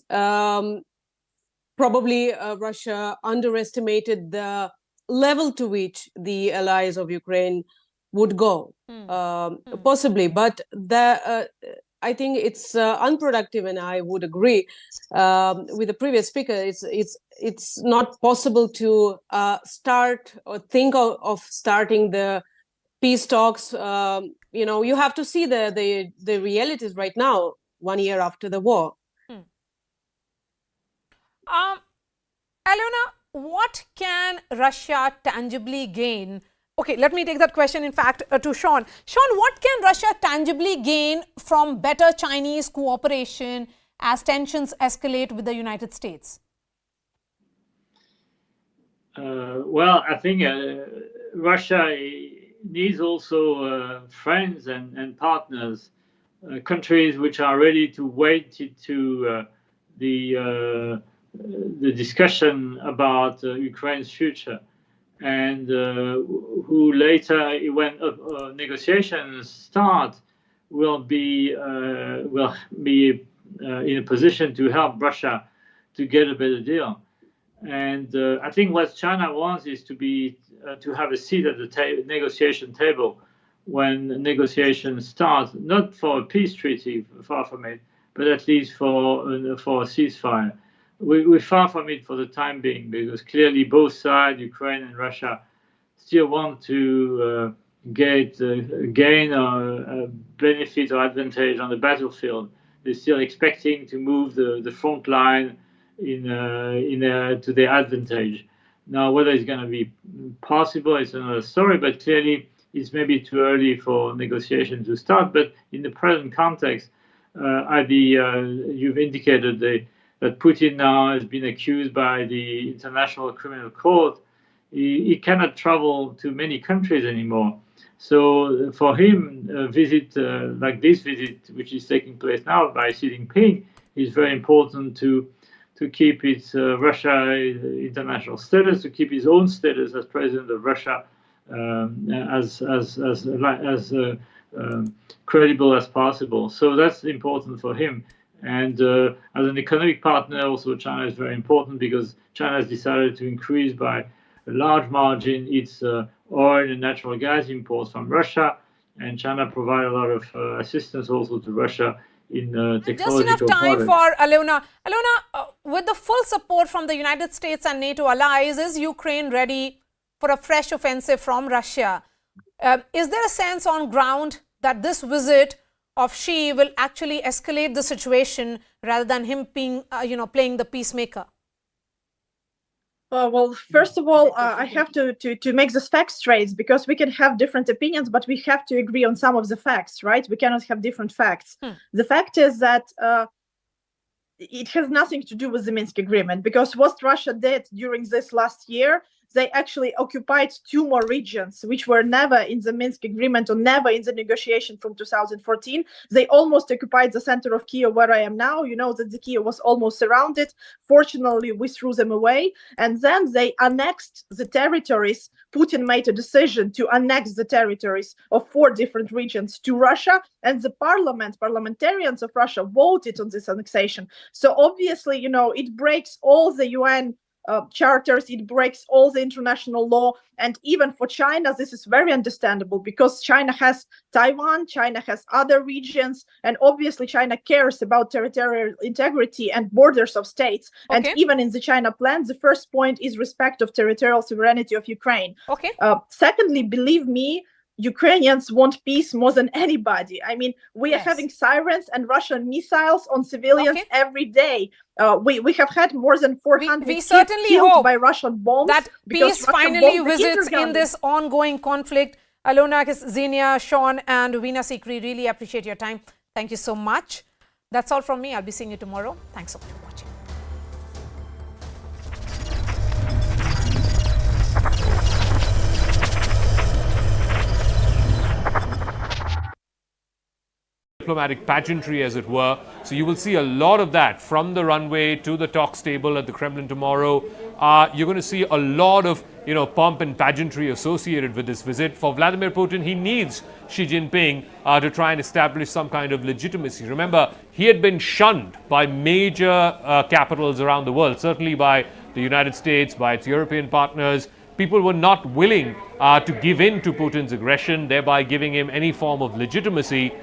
probably Russia underestimated the level to which the allies of Ukraine would go, possibly. But I think it's unproductive, and I would agree with the previous speaker. It's not possible to start or think of starting the peace talks. You have to see the realities right now, 1 year after the war. Alona, what can Russia tangibly gain? Okay, let me take that question, in fact, to Sean. Sean, what can Russia tangibly gain from better Chinese cooperation as tensions escalate with the United States? Well, I think Russia needs also friends and partners, countries which are ready to wait to the discussion about Ukraine's future, and who later, when negotiations start, will be in a position to help Russia to get a better deal. And I think what China wants is to have a seat at the negotiation table when negotiations start, not for a peace treaty, far from it, but at least for a ceasefire. We're far from it for the time being, because clearly both sides, Ukraine and Russia, still want to gain or benefit or advantage on the battlefield. They're still expecting to move the front line to their advantage. Now, whether it's going to be possible is another story, but clearly it's maybe too early for negotiations to start. But in the present context, you've indicated that Putin now has been accused by the International Criminal Court. He cannot travel to many countries anymore. So for him, a visit like this visit, which is taking place now by Xi Jinping, is very important to keep its Russia international status, to keep his own status as president of Russia credible as possible. So that's important for him. And as an economic partner, also China is very important because China has decided to increase by a large margin its oil and natural gas imports from Russia, and China provide a lot of assistance also to Russia in technological Just enough time products. for Alona. Alona, with the full support from the United States and NATO allies, is Ukraine ready for a fresh offensive from Russia? Is there a sense on ground that this visit of Xi will actually escalate the situation rather than him being, playing the peacemaker? Well, first of all, I have to make this facts straight, because we can have different opinions, but we have to agree on some of the facts, right? We cannot have different facts. The fact is that it has nothing to do with the Minsk agreement, because what Russia did during this last year, they actually occupied 2 more regions, which were never in the Minsk agreement or never in the negotiation from 2014. They almost occupied the center of Kiev, where I am now. You know that the Kiev was almost surrounded. Fortunately, we threw them away. And then they annexed the territories. Putin made a decision to annex the territories of 4 different regions to Russia. And the parliamentarians of Russia voted on this annexation. So obviously, it breaks all the UN charters, it breaks all the international law. And even for China, this is very understandable, because China has Taiwan, China has other regions, and obviously China cares about territorial integrity and borders of states. Okay. And even in the China plan, the first point is respect of territorial sovereignty of Ukraine. Okay. Secondly, believe me, Ukrainians want peace more than anybody. I mean, we are having sirens and Russian missiles on civilians every day. We have had more than 400 we kids certainly killed hope by Russian bombs. that because peace Russia finally bombed the visits in kindergarten. this ongoing conflict. Alona, Xenia, Sean, and Veena Sikri, really appreciate your time. Thank you so much. That's all from me. I'll be seeing you tomorrow. Thanks so much for watching. Diplomatic pageantry, as it were. So you will see a lot of that from the runway to the talks table at the Kremlin tomorrow. You're going to see a lot of, pomp and pageantry associated with this visit. For Vladimir Putin, he needs Xi Jinping to try and establish some kind of legitimacy. Remember, he had been shunned by major capitals around the world, certainly by the United States, by its European partners. People were not willing to give in to Putin's aggression, thereby giving him any form of legitimacy.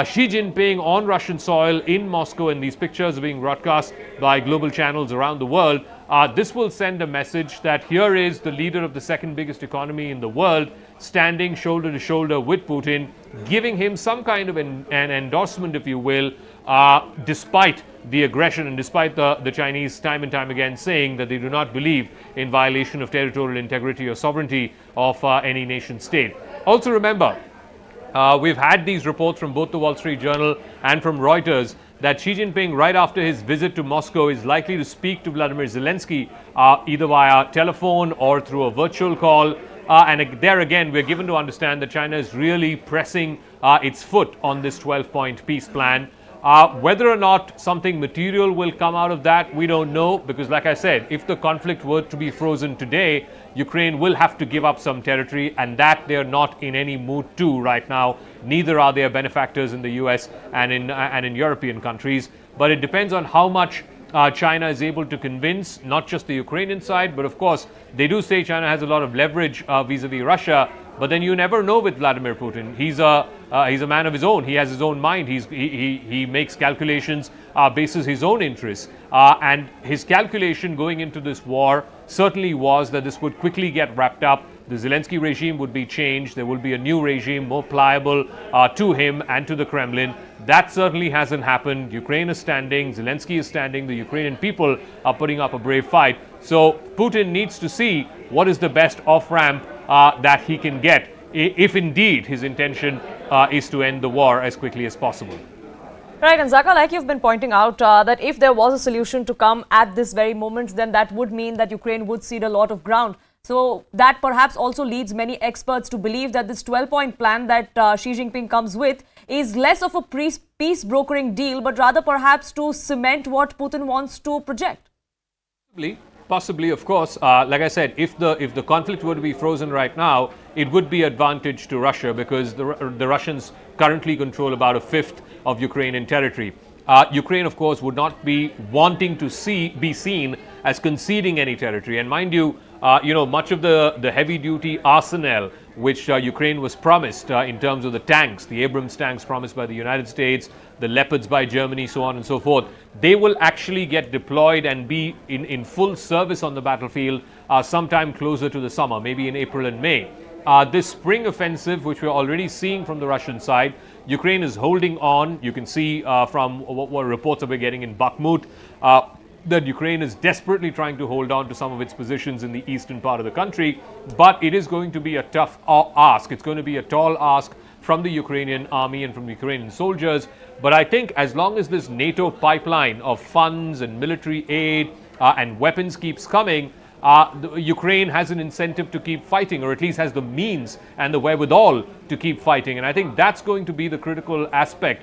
Xi Jinping on Russian soil in Moscow, and these pictures are being broadcast by global channels around the world. This will send a message that here is the leader of the second biggest economy in the world standing shoulder to shoulder with Putin, giving him some kind of an endorsement, if you will, despite the aggression and despite the Chinese time and time again saying that they do not believe in violation of territorial integrity or sovereignty of any nation state. Also remember, we've had these reports from both the Wall Street Journal and from Reuters that Xi Jinping, right after his visit to Moscow, is likely to speak to Vladimir Zelensky either via telephone or through a virtual call. And there again, we're given to understand that China is really pressing its foot on this 12-point peace plan. Whether or not something material will come out of that, we don't know, because like I said, if the conflict were to be frozen today, Ukraine will have to give up some territory, and that they're not in any mood to right now. Neither are their benefactors in the US and in European countries. But it depends on how much China is able to convince not just the Ukrainian side, but of course they do say China has a lot of leverage vis-a-vis Russia. But then you never know with Vladimir Putin. He's a man of his own. He has his own mind. He makes calculations basis his own interests. And his calculation going into this war certainly was that this would quickly get wrapped up. The Zelensky regime would be changed. There will be a new regime more pliable to him and to the Kremlin. That certainly hasn't happened. Ukraine is standing. Zelensky is standing. The Ukrainian people are putting up a brave fight. So Putin needs to see what is the best off-ramp that he can get if indeed his intention is to end the war as quickly as possible. Right, and Zaka, like you've been pointing out, that if there was a solution to come at this very moment, then that would mean that Ukraine would cede a lot of ground. So that perhaps also leads many experts to believe that this 12-point plan that Xi Jinping comes with is less of a peace brokering deal, but rather perhaps to cement what Putin wants to project. Possibly, of course. Like I said, if the conflict were to be frozen right now, it would be advantage to Russia because the Russians currently control about a fifth of Ukrainian territory. Ukraine, of course, would not be wanting to be seen as conceding any territory. And mind you, much of the heavy-duty arsenal which Ukraine was promised in terms of the tanks, the Abrams tanks promised by the United States, the Leopards by Germany, so on and so forth, they will actually get deployed and be in full service on the battlefield sometime closer to the summer, maybe in April and May. This spring offensive, which we're already seeing from the Russian side, Ukraine is holding on. You can see from what reports that we're getting in Bakhmut, that Ukraine is desperately trying to hold on to some of its positions in the eastern part of the country, but it is going to be a tough ask. It's going to be a tall ask from the Ukrainian army and from the Ukrainian soldiers. But I think as long as this NATO pipeline of funds and military aid and weapons keeps coming, Ukraine has an incentive to keep fighting, or at least has the means and the wherewithal to keep fighting. And I think that's going to be the critical aspect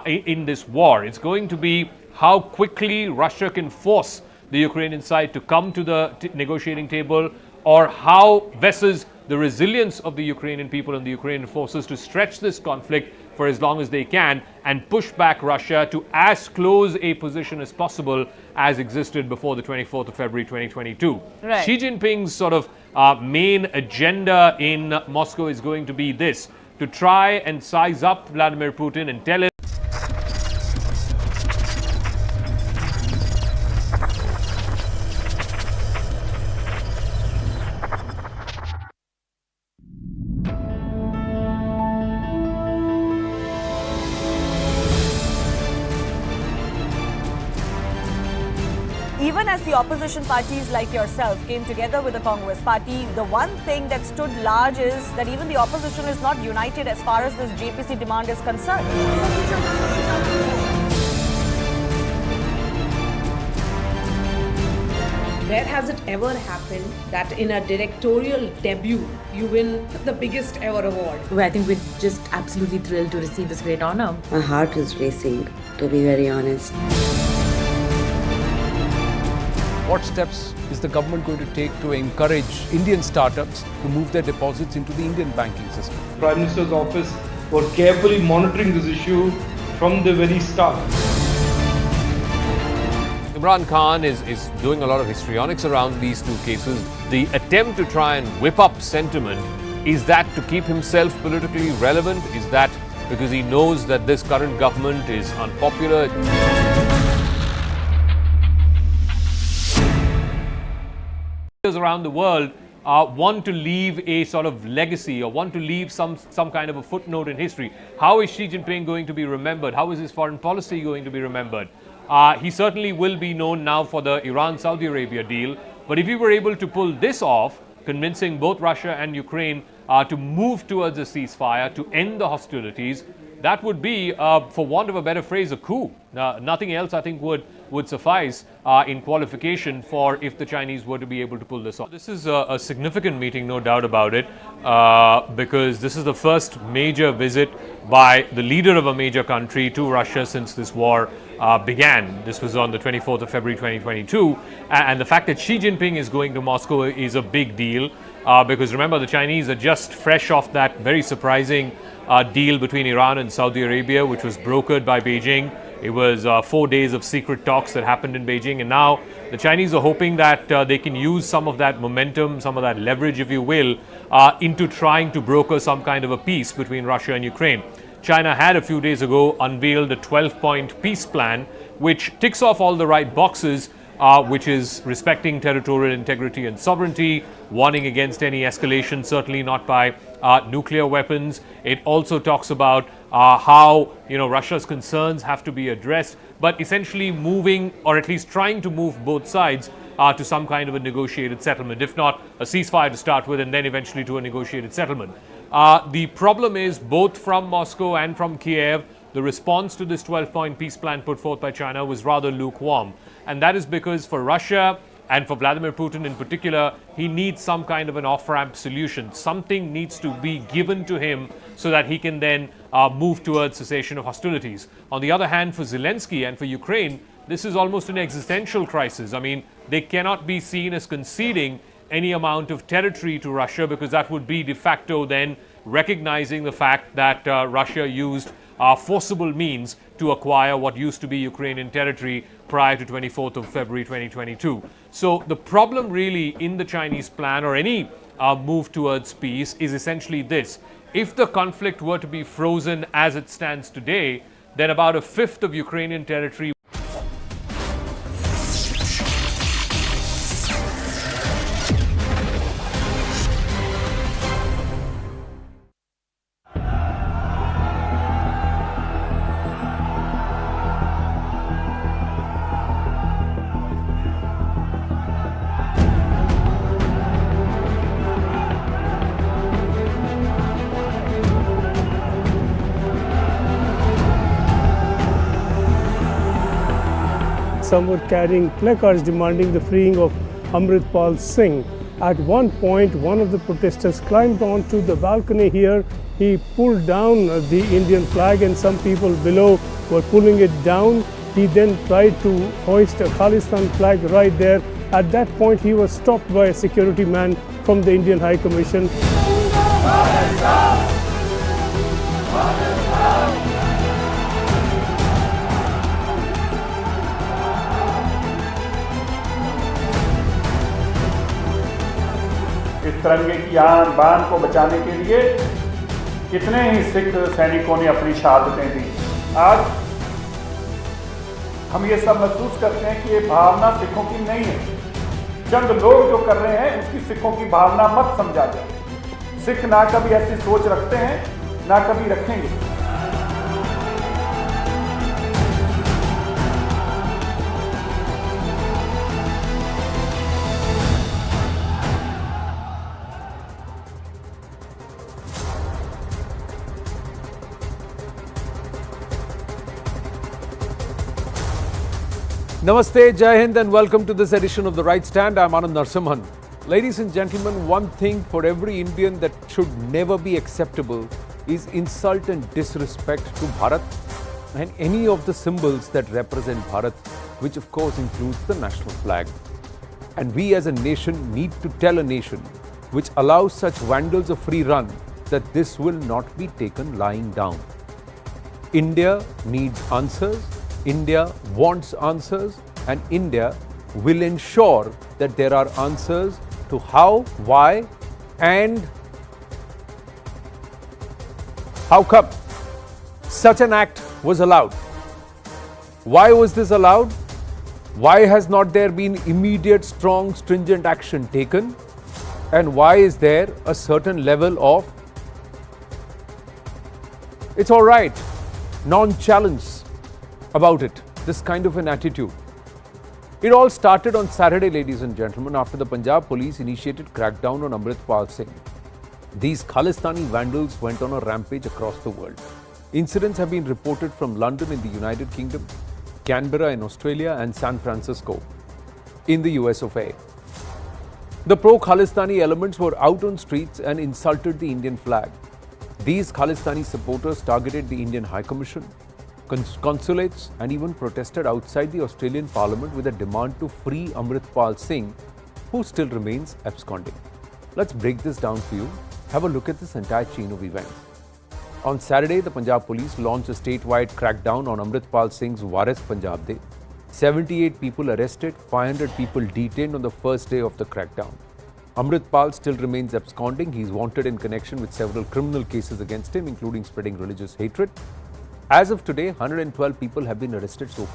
in this war. It's going to be how quickly Russia can force the Ukrainian side to come to the negotiating table, or how versus the resilience of the Ukrainian people and the Ukrainian forces to stretch this conflict for as long as they can and push back Russia to as close a position as possible as existed before the 24th of February 2022. Right. Xi Jinping's sort of main agenda in Moscow is going to be this, to try and size up Vladimir Putin and tell him even as the opposition parties like yourself came together with the Congress party, the one thing that stood large is that even the opposition is not united as far as this JPC demand is concerned. Where has it ever happened that in a directorial debut, you win the biggest ever award? Well, I think we're just absolutely thrilled to receive this great honor. My heart is racing, to be very honest. What steps is the government going to take to encourage Indian startups to move their deposits into the Indian banking system? Prime Minister's office were carefully monitoring this issue from the very start. Imran Khan is doing a lot of histrionics around these two cases. The attempt to try and whip up sentiment, is that to keep himself politically relevant? Is that because he knows that this current government is unpopular? Around the world want to leave a sort of legacy or want to leave some kind of a footnote in history. How is Xi Jinping going to be remembered? How is his foreign policy going to be remembered? He certainly will be known now for the Iran-Saudi Arabia deal, but if he were able to pull this off, convincing both Russia and Ukraine to move towards a ceasefire, to end the hostilities, that would be, for want of a better phrase, a coup. Nothing else, I think, would suffice in qualification for if the Chinese were to be able to pull this off. This is a significant meeting, no doubt about it, because this is the first major visit by the leader of a major country to Russia since this war began. This was on the 24th of February 2022, and the fact that Xi Jinping is going to Moscow is a big deal, because remember, the Chinese are just fresh off that very surprising deal between Iran and Saudi Arabia, which was brokered by Beijing. It was 4 days of secret talks that happened in Beijing, and now the Chinese are hoping that they can use some of that momentum, some of that leverage, if you will, into trying to broker some kind of a peace between Russia and Ukraine. China had a few days ago unveiled a 12-point peace plan, which ticks off all the right boxes, which is respecting territorial integrity and sovereignty, warning against any escalation, certainly not by nuclear weapons. It also talks about how Russia's concerns have to be addressed, but essentially moving, or at least trying to move both sides to some kind of a negotiated settlement, if not a ceasefire to start with and then eventually to a negotiated settlement. The problem is, both from Moscow and from Kiev, the response to this 12-point peace plan put forth by China was rather lukewarm. And that is because for Russia and for Vladimir Putin in particular, he needs some kind of an off-ramp solution. Something needs to be given to him so that he can then move towards cessation of hostilities. On the other hand, for Zelensky and for Ukraine, this is almost an existential crisis. I mean, they cannot be seen as conceding any amount of territory to Russia, because that would be de facto then recognizing the fact that Russia used forcible means to acquire what used to be Ukrainian territory prior to 24th of February 2022. So the problem really in the Chinese plan or any move towards peace is essentially this. If the conflict were to be frozen as it stands today, then about a fifth of Ukrainian territory some were carrying placards demanding the freeing of Amirtpal Singh. At one point, one of the protesters climbed onto the balcony here. He pulled down the Indian flag and some people below were pulling it down. He then tried to hoist a Khalistan flag right there. At that point, he was stopped by a security man from the Indian High Commission. इस तिरंगे की आन बान को बचाने के लिए कितने ही सिख सैनिकों ने अपनी शहादतें दी। आज हम ये सब महसूस करते हैं कि ये भावना सिखों की नहीं है। जंग लोग जो कर रहे हैं उसकी सिखों की भावना मत समझा जाए। सिख ना कभी ऐसी सोच रखते हैं, ना कभी रखेंगे। Namaste, Jai Hind, and welcome to this edition of The Right Stand. I'm Anand Narsimhan. Ladies and gentlemen, one thing for every Indian that should never be acceptable is insult and disrespect to Bharat and any of the symbols that represent Bharat, which of course includes the national flag. And we as a nation need to tell a nation which allows such vandals a free run that this will not be taken lying down. India needs answers. India wants answers, and India will ensure that there are answers to how, why, and how come such an act was allowed. Why was this allowed? Why has not there been immediate, strong, stringent action taken? And why is there a certain level of, it's all right, nonchalance about it, this kind of an attitude? It all started on Saturday, ladies and gentlemen, after the Punjab police initiated crackdown on Amirtpal Singh. These Khalistani vandals went on a rampage across the world. Incidents have been reported from London in the United Kingdom, Canberra in Australia, and San Francisco in the US of A. The pro-Khalistani elements were out on streets and insulted the Indian flag. These Khalistani supporters targeted the Indian High Commission, consulates, and even protested outside the Australian Parliament with a demand to free Amirtpal Singh, who still remains absconding. Let's break this down for you. Have a look at this entire chain of events. On Saturday, the Punjab police launched a statewide crackdown on Amirtpal Singh's Waris Punjab Day. 78 people arrested, 500 people detained on the first day of the crackdown. Amirtpal still remains absconding. He is wanted in connection with several criminal cases against him, including spreading religious hatred. As of today, 112 people have been arrested so far.